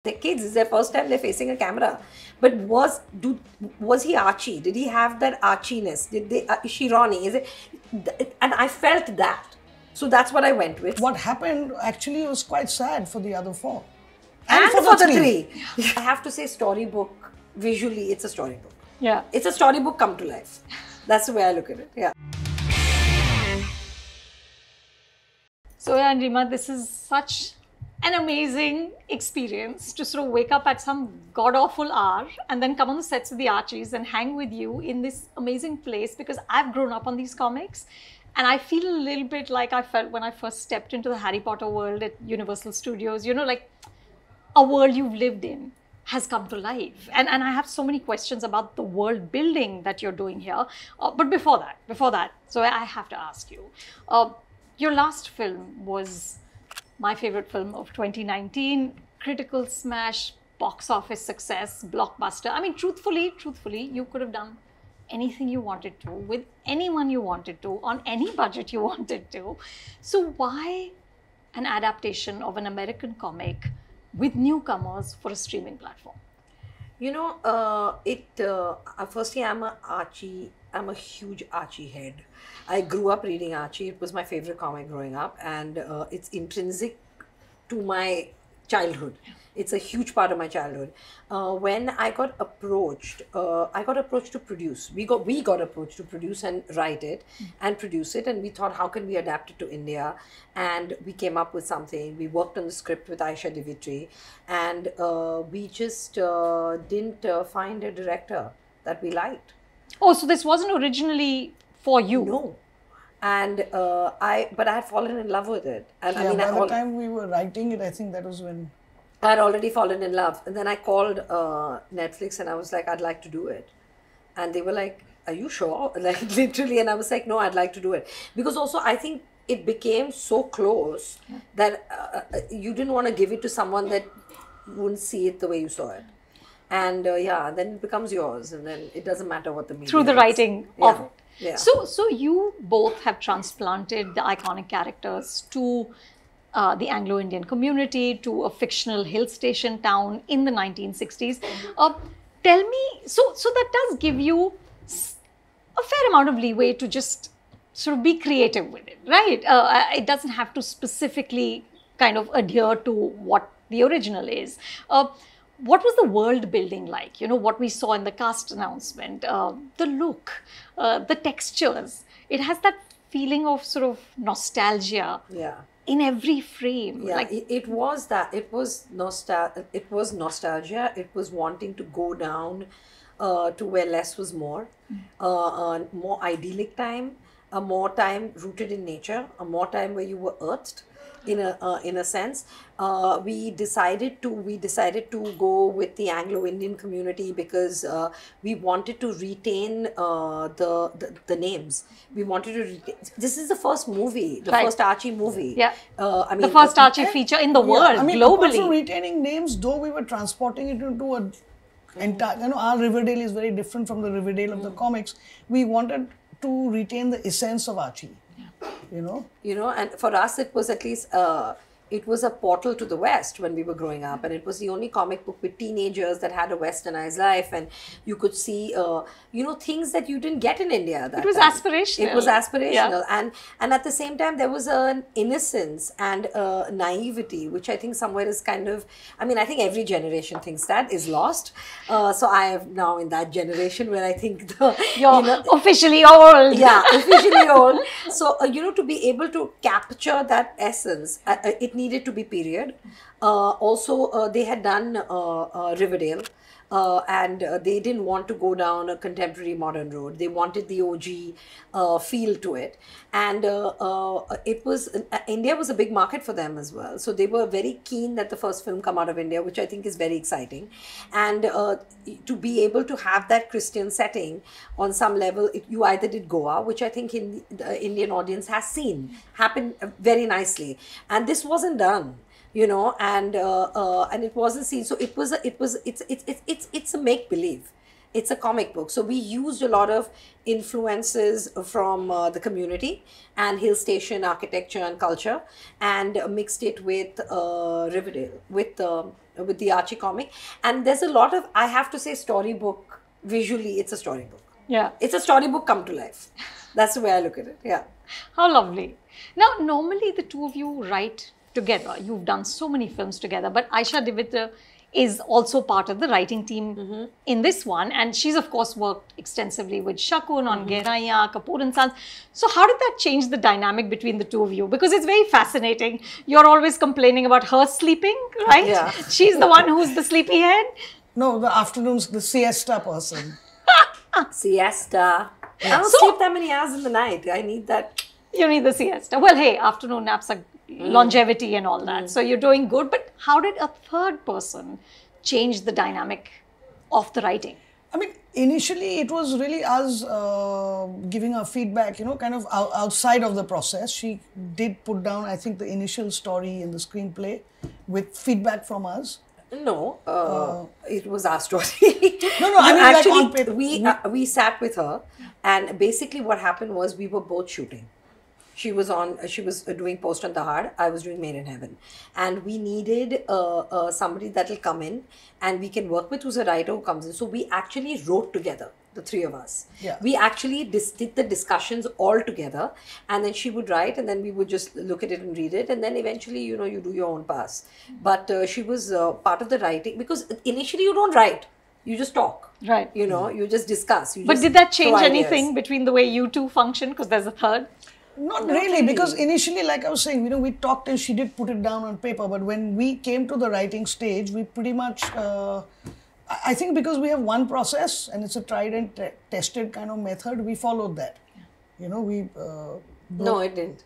They're kids, it's their first time they're facing a camera. But was he Archie? Did he have that Archiness? Is she Ronnie? Is it? And I felt that. So that's what I went with. What happened actually was quite sad for the other four. And for the three. I have to say, storybook, visually, it's a storybook. Yeah. It's a storybook come to life. That's the way I look at it. Yeah. Zoya and Reema, this is such an amazing experience to sort of wake up at some god-awful hour and then come on the sets of the Archies and hang with you in this amazing place, because I've grown up on these comics and I feel a little bit like I felt when I first stepped into the Harry Potter world at Universal Studios. You know, like a world you've lived in has come to life. And I have so many questions about the world building that you're doing here. But before that, so I have to ask you, your last film was my favorite film of 2019, critical smash, box office success, blockbuster. I mean, truthfully, you could have done anything you wanted to, with anyone you wanted to, on any budget you wanted to. So why an adaptation of an American comic with newcomers for a streaming platform? You know, firstly, I'm a huge Archie head. I grew up reading Archie. It was my favorite comic growing up, and it's intrinsic to my childhood. It's a huge part of my childhood. When I got approached to produce. We got approached to produce and write it and produce it, and we thought, how can we adapt it to India? And we came up with something. We worked on the script with Aisha Divitri, and we just didn't find a director that we liked. Oh, so this wasn't originally for you? No. And but I had fallen in love with it. And yeah, by the time we were writing it, I think that was when I had already fallen in love. And then I called Netflix and I was like, I'd like to do it. And they were like, are you sure? Like, literally. And I was like, no, I'd like to do it. Because also, I think it became so close that you didn't want to give it to someone that wouldn't see it the way you saw it. And yeah, then it becomes yours. And then it doesn't matter what the media through the writing of it. Yeah. So you both have transplanted the iconic characters to the Anglo-Indian community, to a fictional hill station town in the 1960s. Tell me, so that does give you a fair amount of leeway to just sort of be creative with it, right? It doesn't have to specifically kind of adhere to what the original is. What was the world building like? You know, what we saw in the cast announcement, the look, the textures. It has that feeling of sort of nostalgia in every frame. Yeah, like, it was that. It was nostalgia. It was wanting to go down to where less was more. More idyllic time, a more time rooted in nature, a more time where you were earthed. In a sense, we decided to go with the Anglo-Indian community because we wanted to retain the names. We wanted to retain. This is the first movie, the first Archie movie. Yeah, I mean, the first Archie feature in the world, I mean, globally. Apart from retaining names, though, we were transporting it into a entire. You know, our Riverdale is very different from the Riverdale of the comics. We wanted to retain the essence of Archie. You know, and for us, it was at least, it was a portal to the West when we were growing up, and it was the only comic book with teenagers that had a westernized life, and you could see, you know, things that you didn't get in India. It was aspirational. It was aspirational, and at the same time, there was an innocence and naivety, which I think somewhere is kind of, I mean, I think every generation thinks that is lost. So I am now in that generation where I think you're officially old. Yeah, officially old. So you know, to be able to capture that essence, it needed to be period. Also, they had done Riverdale, and they didn't want to go down a contemporary modern road. They wanted the OG feel to it, and it was India was a big market for them as well. So they were very keen that the first film come out of India, which I think is very exciting, and to be able to have that Christian setting on some level, you either did Goa, which I think the Indian audience has seen happen very nicely, and this wasn't done. You know, and it wasn't seen. So it's a make believe. It's a comic book. So we used a lot of influences from the community and hill station architecture and culture, and mixed it with Riverdale, with with the Archie comic. And there's a lot of, I have to say, storybook. Visually, it's a storybook. Yeah. It's a storybook come to life. That's the way I look at it. Yeah. How lovely. Now, normally the two of you write together. You've done so many films together, but Aisha Divita is also part of the writing team in this one. And she's, of course, worked extensively with Shakun on Gehraiyan, Kapoor and Sons. So how did that change the dynamic between the two of you? Because it's very fascinating. You're always complaining about her sleeping, right? Yeah. She's the one who's the sleepyhead. No, the afternoon's the siesta person. Siesta. I don't sleep that many hours in the night. I need that. You need the siesta. Well, hey, afternoon naps are longevity and all that. So you're doing good. But how did a third person change the dynamic of the writing? I mean, initially it was really us giving her feedback, you know, kind of outside of the process. She did put down, I think, the initial story in the screenplay with feedback from us. No, it was our story. No, I mean, actually, like on paper. we sat with her, and basically what happened was we were both shooting. She was doing Post on the Hard. I was doing Made in Heaven, and we needed somebody that will come in and we can work with, who's a writer who comes in. So we actually wrote together, the three of us. Yeah. We actually did the discussions all together, and then she would write, and then we would just look at it and read it, and then eventually, you know, you do your own pass. But she was part of the writing, because initially you don't write, you just talk. Right. You know, you just discuss. But did that change anything between the way you two function? Because there's a third. Not really, because initially, like I was saying, you know, we talked and she did put it down on paper. But when we came to the writing stage, we pretty much, I think because we have one process and it's a tried and tested kind of method, we followed that. You know, we... No, it didn't.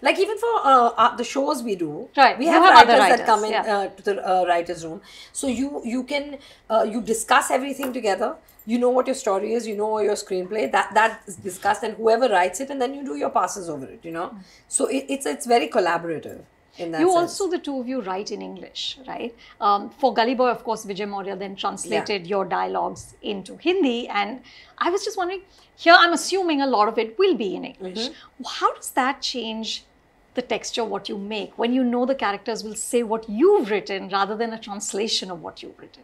Like even for the shows we do, right? We have other writers that come in yeah. to the writers' room. So you can you discuss everything together. You know what your story is. You know your screenplay. That is discussed, and whoever writes it, and then you do your passes over it. You know, so it's very collaborative. In that you sense. Also, the two of you write in English, right? For Gully Boy, of course, Vijay Maurya then translated your dialogues into Hindi. And I was just wondering, here I'm assuming a lot of it will be in English. How does that change the texture, what you make, when you know the characters will say what you've written rather than a translation of what you've written?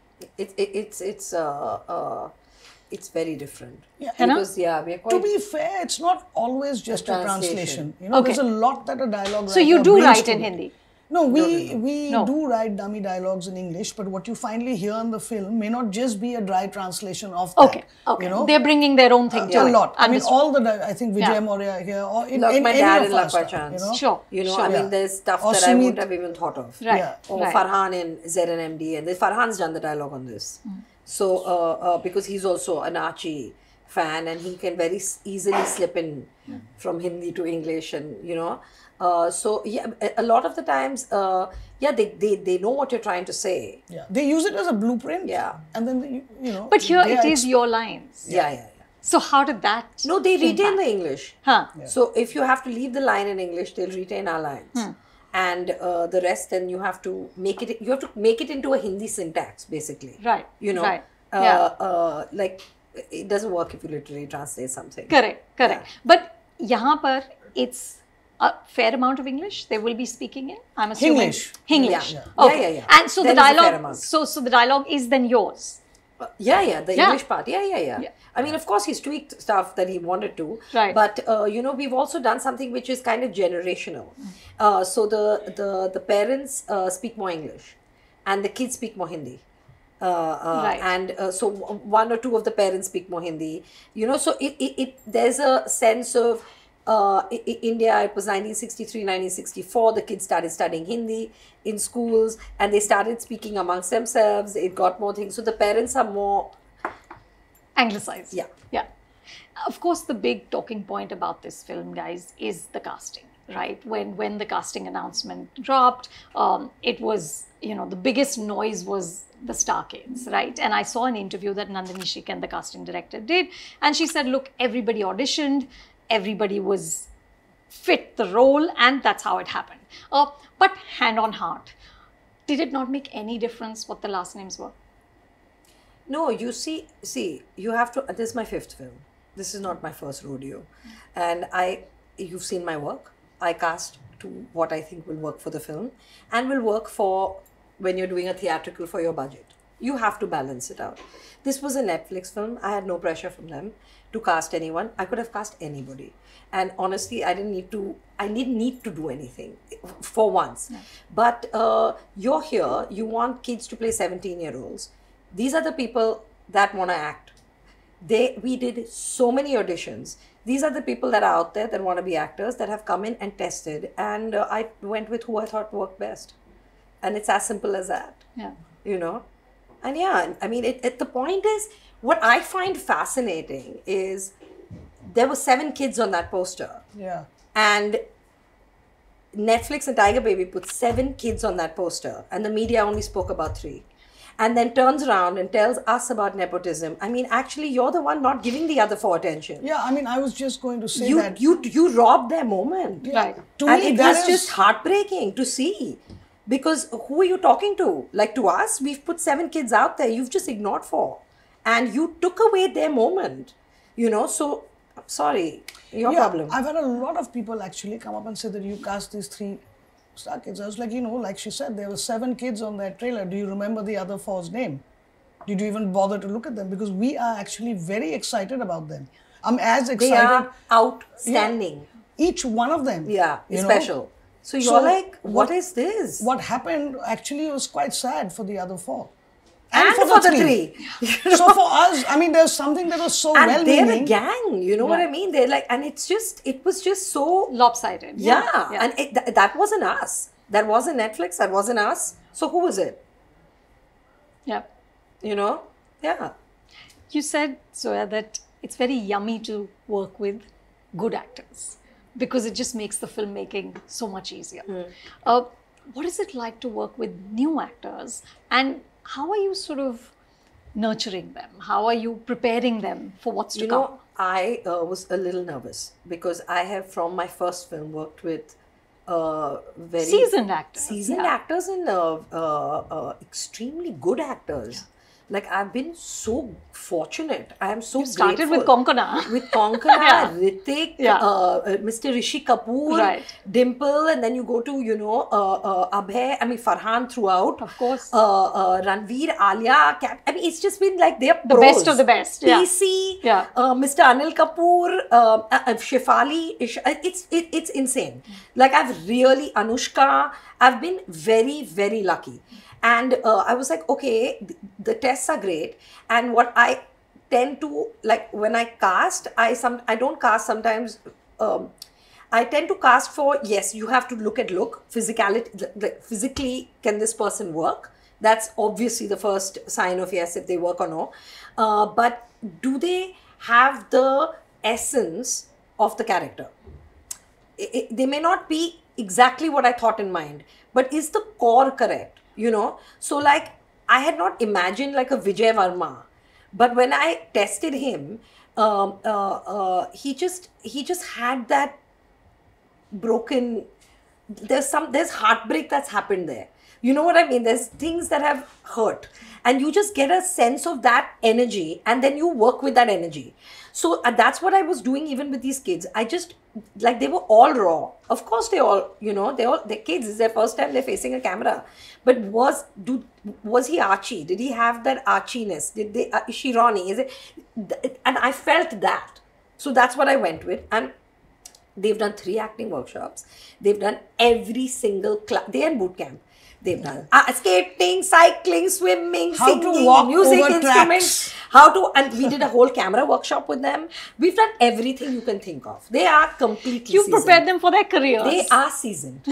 It's very different. Yeah, because we're quite... To be fair, it's not always just a translation. You know, there's a lot that a dialogue writer So you do write in to Hindi? No, we do write dummy dialogues in English, but what you finally hear in the film may not just be a dry translation of that. Okay. You know? They're bringing their own thing to it. A lot. I mean, Understood. I think Vijay Maurya here, or in Like my any dad of in our Luck by stuff, Chance. you know? Sure. You know, Sure. I mean, there's stuff Or that I Sumit. wouldn't have even thought of. Right. Yeah. Or right. Farhan in ZNMD, and Farhan's done the dialogue on this. So, because he's also an Archie fan, and he can very easily slip in from Hindi to English, and you know. So yeah, a lot of the times, they know what you're trying to say. Yeah, they use it as a blueprint. Yeah. And then you know. But here it is your lines. Yeah. So how did that? No, they retain impact? the English. Huh. Yeah. So if you have to leave the line in English, they'll retain our lines. And the rest, then you have to make it. You have to make it into a Hindi syntax, basically. Right. You know. Right. Like it doesn't work if you literally translate something. Correct. Yeah. But यहाँ पर it's a fair amount of English they will be speaking in. I'm assuming Hinglish. Yeah. Okay. Yeah. And so There the is a fair dialogue. amount. So the dialogue is then yours. The English part. Yeah. Yeah. I mean, of course, he's tweaked stuff that he wanted to. Right. But, you know, we've also done something which is kind of generational. So the parents speak more English and the kids speak more Hindi. Right. And so one or two of the parents speak more Hindi. You know, so there's a sense of India, it was 1963, 1964, the kids started studying Hindi in schools and they started speaking amongst themselves. It got more things. So the parents are more... Anglicized. Yeah. Yeah. Of course, the big talking point about this film, guys, is the casting, right? When the casting announcement dropped, it was, you know, the biggest noise was the star kids, right? And I saw an interview that Nandini Shikan, the casting director, did. And she said, look, everybody auditioned. Everybody was fit the role, and that's how it happened. But hand on heart, did it not make any difference what the last names were? No, you see, you have to, this is my 5th film. This is not my first rodeo. And you've seen my work. I cast to what I think will work for the film and will work for when you're doing a theatrical for your budget. You have to balance it out. This was a Netflix film. I had no pressure from them to cast anyone. I could have cast anybody. And honestly, I didn't need to do anything for once. Yeah. But you're here, you want kids to play 17-year-olds. These are the people that want to act. We did so many auditions. These are the people that are out there that want to be actors, that have come in and tested. And I went with who I thought worked best. And it's as simple as that. Yeah. You know? And yeah, I mean, the point is, what I find fascinating is there were 7 kids on that poster. Yeah. And Netflix and Tiger Baby put 7 kids on that poster. And the media only spoke about 3. And then turns around and tells us about nepotism. I mean, actually, you're the one not giving the other 4 attention. Yeah, I mean, I was just going to say that. You robbed their moment. Yeah. Right. To And me, it that was is- just heartbreaking to see. Because who are you talking to? Like, to us, we've put 7 kids out there. You've just ignored 4. And you took away their moment. You know, so, sorry, your problem. I've had a lot of people actually come up and say that you cast these 3 star kids. I was like, like she said, there were 7 kids on that trailer. Do you remember the other 4's name? Did you even bother to look at them? Because we are actually very excited about them. I'm as excited. They are outstanding. Each one of them. Yeah, you know? special. So you're like, what is this? What happened actually was quite sad for the other 4. And for the 3. So for us, I mean, there's something that was so And well-meaning. they're a gang, you know what I mean? They're like, and it was just so Lopsided. Yeah. And that wasn't us. That wasn't Netflix. That wasn't us. So who was it? Yeah. You know? Yeah. You said, Zoya, that it's very yummy to work with good actors because it just makes the filmmaking so much easier. What is it like to work with new actors, and how are you sort of nurturing them? How are you preparing them for what's to You come? know, I was a little nervous because I have, from my first film, worked with very Seasoned actors. seasoned actors and extremely good actors. Like, I've been so fortunate. I am so Started with grateful. Konkona. With Konkona, Yeah. Ritik, Yeah. Mr. Rishi Kapoor, Right. Dimple, and then you go to, Abhay, I mean, Farhan throughout. Of course. Ranveer, Alia, I mean, it's just been like they're The pros. best of the best, yeah. PC, Yeah. Mr. Anil Kapoor, Shefali, it's insane. Like, I've really, Anushka, I've been very, very lucky. And I was like, okay, the tests are great. And what I tend to, like, when I cast, I don't cast sometimes. I tend to cast for, yes, you have to look, physicality, physically, can this person work? That's obviously the first sign of yes, if they work or no. But do they have the essence of the character? They may not be exactly what I thought in mind, but is the core correct? You know, so like, I had not imagined like a Vijay Varma, but when I tested him, he just had that broken. There's heartbreak that's happened there. You know what I mean? There's things that have hurt, and you just get a sense of that energy, and then you work with that energy. So that's what I was doing even with these kids. I just, like, they were all raw. Of course, they're kids. It's their first time they're facing a camera. But was he Archie? Did he have that Archiness? Is she Ronnie? Is it? And I felt that. So that's what I went with. And they've done 3 acting workshops. They've done every single class. They're in boot camp. They've done skating, cycling, swimming, How to singing, walk music over instruments. tracks. And we did a whole camera workshop with them. We've done everything you can think of. They are completely You seasoned. prepared them for their careers. They are seasoned.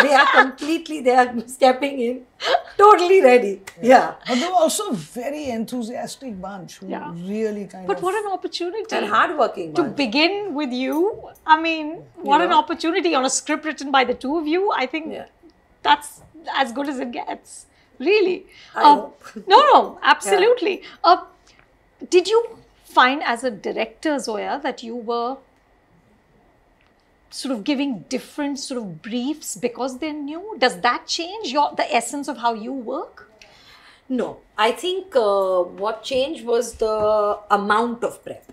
They are stepping in, totally ready. Yeah. But they were also a very enthusiastic bunch who Yeah. really kind But of... what an opportunity. And hardworking To ones. begin with you, I mean, what an opportunity on a script written by the 2 of you. I think Yeah. that's as good as it gets. Really. I hope. No, absolutely. Did you find as a director, Zoya, that you were sort of giving different sort of briefs because they're new? Does that change the essence of how you work? No, I think what changed was the amount of prep,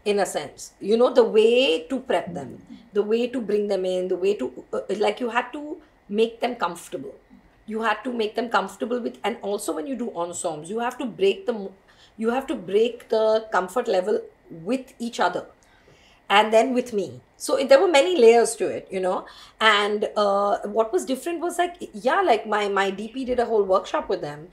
in a sense. You know, the way to prep them, the way to bring them in, the way to, like, you had to make them comfortable. you had to make them comfortable with, and also when you do ensembles, you have to break the comfort level with each other and then with me. So there were many layers to it, you know. And what was different was like, yeah, like my DP did a whole workshop with them,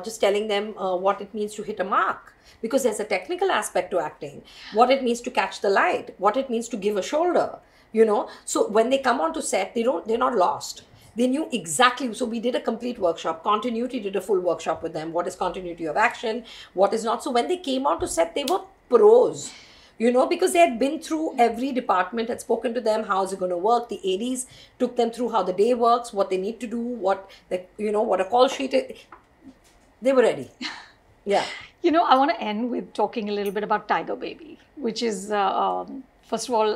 just telling them what it means to hit a mark, because there's a technical aspect to acting, what it means to catch the light, what it means to give a shoulder, you know. So when they come onto set, they're not lost. They knew exactly. So we did a complete workshop. Continuity did a full workshop with them. What is continuity of action? What is not? So when they came onto set, they were pros, you know, because they had been through every department, had spoken to them, how is it going to work? The ADs took them through how the day works, what they need to do, what a call sheet is. They were ready. Yeah. You know, I want to end with talking a little bit about Tiger Baby, which is, first of all,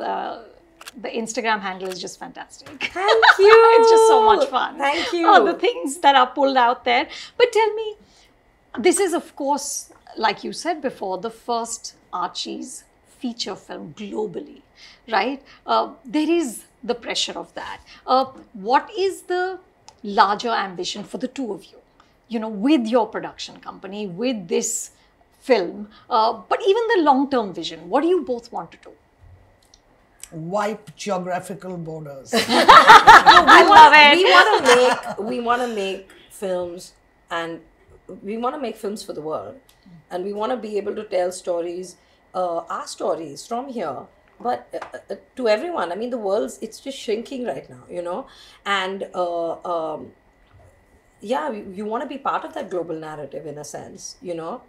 the Instagram handle is just fantastic. Thank you. It's just so much fun. Thank you. The things that are pulled out there. But tell me, this is, of course, like you said before, the first Archies feature film globally, right? There is the pressure of that. What is the larger ambition for the two of you? You know, with your production company, with this film, but even the long-term vision, what do you both want to do? Wipe geographical borders. I love it. We want to make films, and we want to make films for the world, and we want to be able to tell stories, our stories from here, but to everyone. I mean, the world's, it's just shrinking right now, you know, and yeah, you want to be part of that global narrative in a sense, you know.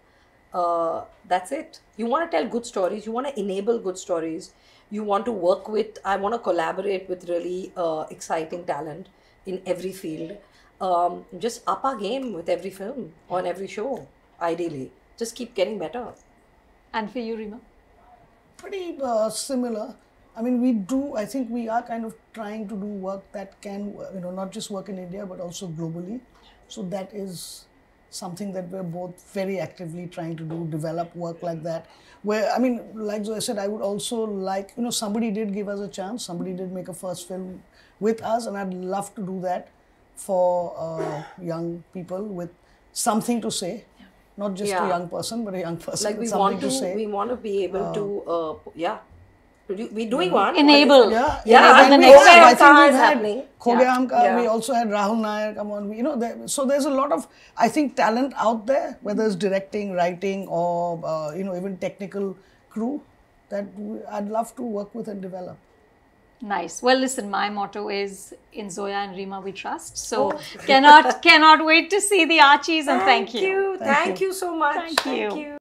That's it. You want to tell good stories. You want to enable good stories. You want to work with, I want to collaborate with really exciting talent in every field. Just up our game with every film, on every show, ideally. Just keep getting better. And for you, Reema? Pretty similar. I mean, I think we are kind of trying to do work that can, you know, not just work in India, but also globally. So that is something that we're both very actively trying to do, develop work like that. Where, I mean, like Zoya said, I would also like, you know, somebody did give us a chance, somebody did make a first film with us, and I'd love to do that for young people with something to say. Not just a young person, but a young person like with something to say. We want to be able to, we're doing one. Enable. And the we next have, I film. think we've had Happening. We also had Rahul Nair come on. You know, so there's a lot of, I think, talent out there, whether it's directing, writing, or you know, even technical crew that I'd love to work with and develop. Nice. Well, listen, my motto is, in Zoya and Reema we trust. So cannot wait to see the Archies, and thank you. Thank you so much. Thank you.